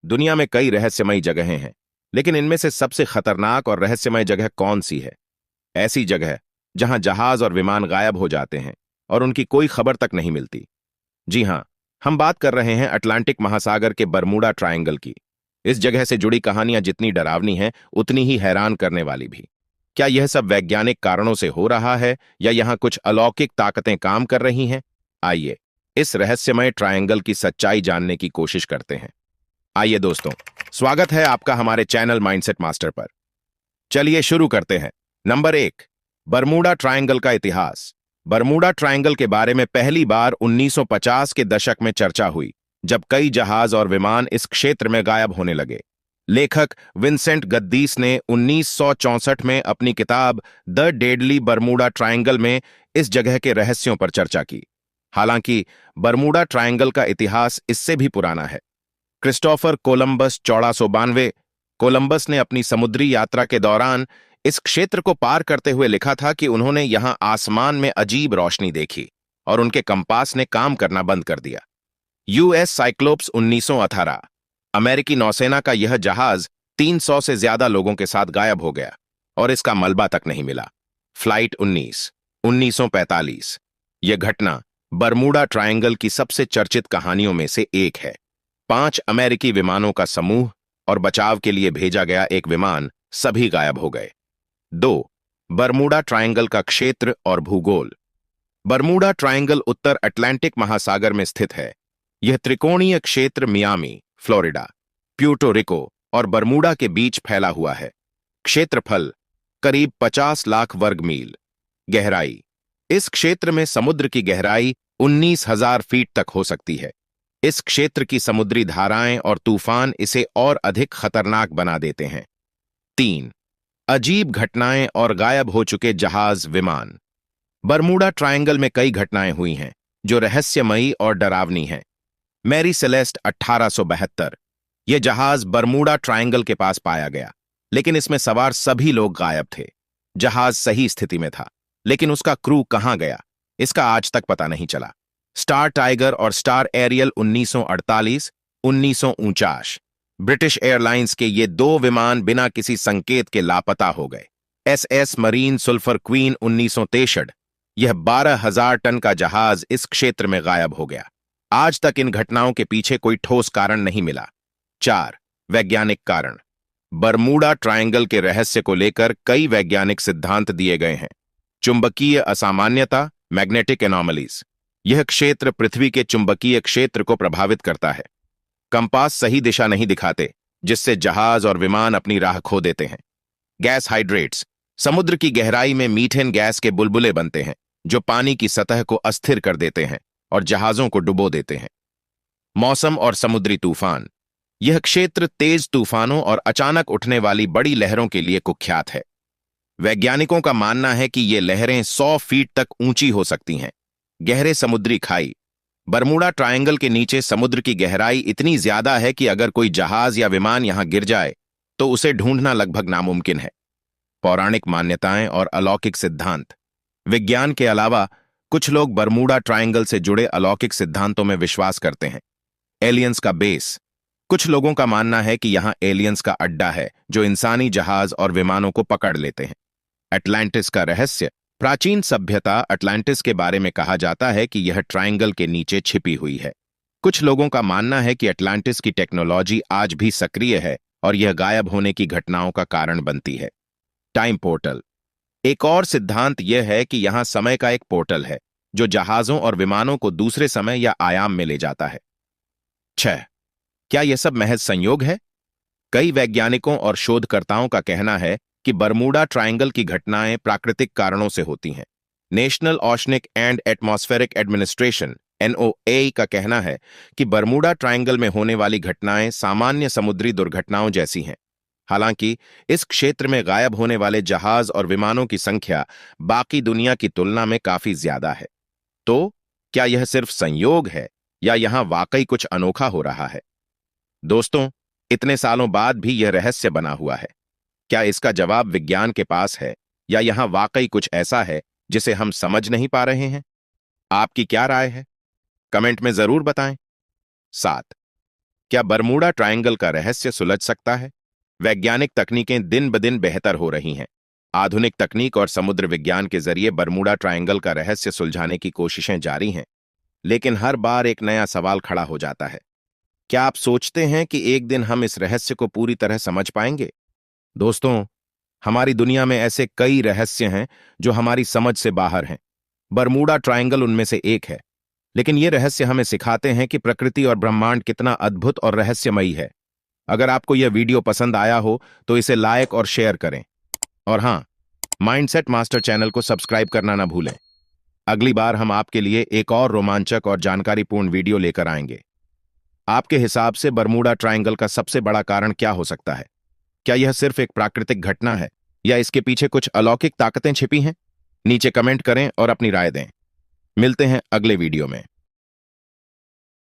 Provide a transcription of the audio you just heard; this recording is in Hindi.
दुनिया में कई रहस्यमयी जगहें हैं, लेकिन इनमें से सबसे खतरनाक और रहस्यमय जगह कौन सी है? ऐसी जगह जहां जहाज और विमान गायब हो जाते हैं और उनकी कोई खबर तक नहीं मिलती। जी हां, हम बात कर रहे हैं अटलांटिक महासागर के बरमूडा ट्रायंगल की। इस जगह से जुड़ी कहानियां जितनी डरावनी हैं, उतनी ही हैरान करने वाली भी। क्या यह सब वैज्ञानिक कारणों से हो रहा है या यहां कुछ अलौकिक ताकतें काम कर रही हैं? आइए इस रहस्यमय ट्रायंगल की सच्चाई जानने की कोशिश करते हैं। आइए दोस्तों, स्वागत है आपका हमारे चैनल माइंडसेट मास्टर पर। चलिए शुरू करते हैं। नंबर 1, बरमूडा ट्रायंगल का इतिहास। बरमूडा ट्रायंगल के बारे में पहली बार 1950 के दशक में चर्चा हुई, जब कई जहाज और विमान इस क्षेत्र में गायब होने लगे। लेखक विंसेंट गद्दीस ने 1964 में अपनी किताब द डेडली बरमूडा ट्रायंगल में इस जगह के रहस्यों पर चर्चा की। हालांकि बरमूडा ट्रायंगल का इतिहास इससे भी पुराना है। क्रिस्टोफर कोलंबस 1492 कोलंबस ने अपनी समुद्री यात्रा के दौरान इस क्षेत्र को पार करते हुए लिखा था कि उन्होंने यहां आसमान में अजीब रोशनी देखी और उनके कंपास ने काम करना बंद कर दिया। यूएस साइक्लोप्स 1918 अमेरिकी नौसेना का यह जहाज 300 से ज्यादा लोगों के साथ गायब हो गया और इसका मलबा तक नहीं मिला। फ्लाइट 19 1945 यह घटना बरमूडा ट्रायंगल की सबसे चर्चित कहानियों में से एक है। 5 अमेरिकी विमानों का समूह और बचाव के लिए भेजा गया एक विमान सभी गायब हो गए। 2, बरमूडा ट्रायंगल का क्षेत्र और भूगोल। बरमूडा ट्रायंगल उत्तर अटलांटिक महासागर में स्थित है। यह त्रिकोणीय क्षेत्र मियामी, फ्लोरिडा, प्यूर्टो रिको और बरमूडा के बीच फैला हुआ है। क्षेत्रफल करीब 50 लाख वर्ग मील। गहराई, इस क्षेत्र में समुद्र की गहराई 19,000 फीट तक हो सकती है। इस क्षेत्र की समुद्री धाराएं और तूफान इसे और अधिक खतरनाक बना देते हैं। 3, अजीब घटनाएं और गायब हो चुके जहाज विमान। बरमूडा ट्रायंगल में कई घटनाएं हुई हैं जो रहस्यमयी और डरावनी हैं। मैरी सेलेस्ट 1872 यह जहाज बरमूडा ट्रायंगल के पास पाया गया, लेकिन इसमें सवार सभी लोग गायब थे। जहाज सही स्थिति में था, लेकिन उसका क्रू कहां गया, इसका आज तक पता नहीं चला। स्टार टाइगर और स्टार एरियल 1948 1949 ब्रिटिश एयरलाइंस के ये 2 विमान बिना किसी संकेत के लापता हो गए। एसएस मरीन सुल्फर क्वीन 1963 यह 12,000 टन का जहाज इस क्षेत्र में गायब हो गया। आज तक इन घटनाओं के पीछे कोई ठोस कारण नहीं मिला। 4, वैज्ञानिक कारण। बरमूडा ट्रायंगल के रहस्य को लेकर कई वैज्ञानिक सिद्धांत दिए गए हैं। चुंबकीय असामान्यता, मैग्नेटिक एनोमलीज। यह क्षेत्र पृथ्वी के चुंबकीय क्षेत्र को प्रभावित करता है। कंपास सही दिशा नहीं दिखाते, जिससे जहाज और विमान अपनी राह खो देते हैं। गैस हाइड्रेट्स, समुद्र की गहराई में मीथेन गैस के बुलबुले बनते हैं, जो पानी की सतह को अस्थिर कर देते हैं और जहाजों को डुबो देते हैं। मौसम और समुद्री तूफान, यह क्षेत्र तेज तूफानों और अचानक उठने वाली बड़ी लहरों के लिए कुख्यात है। वैज्ञानिकों का मानना है कि ये लहरें 100 फीट तक ऊंची हो सकती हैं। गहरे समुद्री खाई, बरमूडा ट्रायंगल के नीचे समुद्र की गहराई इतनी ज्यादा है कि अगर कोई जहाज या विमान यहां गिर जाए तो उसे ढूंढना लगभग नामुमकिन है। पौराणिक मान्यताएं और अलौकिक सिद्धांत। विज्ञान के अलावा कुछ लोग बरमूडा ट्रायंगल से जुड़े अलौकिक सिद्धांतों में विश्वास करते हैं। एलियंस का बेस, कुछ लोगों का मानना है कि यहां एलियंस का अड्डा है जो इंसानी जहाज और विमानों को पकड़ लेते हैं। अटलांटिस का रहस्य, प्राचीन सभ्यता अटलांटिस के बारे में कहा जाता है कि यह ट्रायंगल के नीचे छिपी हुई है। कुछ लोगों का मानना है कि अटलांटिस की टेक्नोलॉजी आज भी सक्रिय है और यह गायब होने की घटनाओं का कारण बनती है। टाइम पोर्टल, एक और सिद्धांत यह है कि यहां समय का एक पोर्टल है जो जहाजों और विमानों को दूसरे समय या आयाम में ले जाता है। 6, क्या यह सब महज संयोग है? कई वैज्ञानिकों और शोधकर्ताओं का कहना है कि बरमूडा ट्रायंगल की घटनाएं प्राकृतिक कारणों से होती हैं। National oceanic and atmospheric administration (NOAA) का कहना है कि बरमूडा ट्रायंगल में होने वाली घटनाएं सामान्य समुद्री दुर्घटनाओं जैसी हैं। हालांकि इस क्षेत्र में गायब होने वाले जहाज और विमानों की संख्या बाकी दुनिया की तुलना में काफी ज्यादा है। तो क्या यह सिर्फ संयोग है या यहां वाकई कुछ अनोखा हो रहा है? दोस्तों, इतने सालों बाद भी यह रहस्य बना हुआ है। क्या इसका जवाब विज्ञान के पास है या यहां वाकई कुछ ऐसा है जिसे हम समझ नहीं पा रहे हैं? आपकी क्या राय है? कमेंट में जरूर बताएं। 7, क्या बरमूडा ट्रायंगल का रहस्य सुलझ सकता है? वैज्ञानिक तकनीकें दिन ब दिन बेहतर हो रही हैं। आधुनिक तकनीक और समुद्र विज्ञान के जरिए बरमूडा ट्रायंगल का रहस्य सुलझाने की कोशिशें जारी हैं। लेकिन हर बार एक नया सवाल खड़ा हो जाता है। क्या आप सोचते हैं कि एक दिन हम इस रहस्य को पूरी तरह समझ पाएंगे? दोस्तों, हमारी दुनिया में ऐसे कई रहस्य हैं जो हमारी समझ से बाहर हैं। बरमूडा ट्रायंगल उनमें से एक है। लेकिन ये रहस्य हमें सिखाते हैं कि प्रकृति और ब्रह्मांड कितना अद्भुत और रहस्यमयी है। अगर आपको यह वीडियो पसंद आया हो तो इसे लाइक और शेयर करें। और हाँ, माइंडसेट मास्टर चैनल को सब्सक्राइब करना ना भूलें। अगली बार हम आपके लिए एक और रोमांचक और जानकारीपूर्ण वीडियो लेकर आएंगे। आपके हिसाब से बरमूडा ट्रायंगल का सबसे बड़ा कारण क्या हो सकता है? क्या यह सिर्फ एक प्राकृतिक घटना है या इसके पीछे कुछ अलौकिक ताकतें छिपी हैं? नीचे कमेंट करें और अपनी राय दें। मिलते हैं अगले वीडियो में।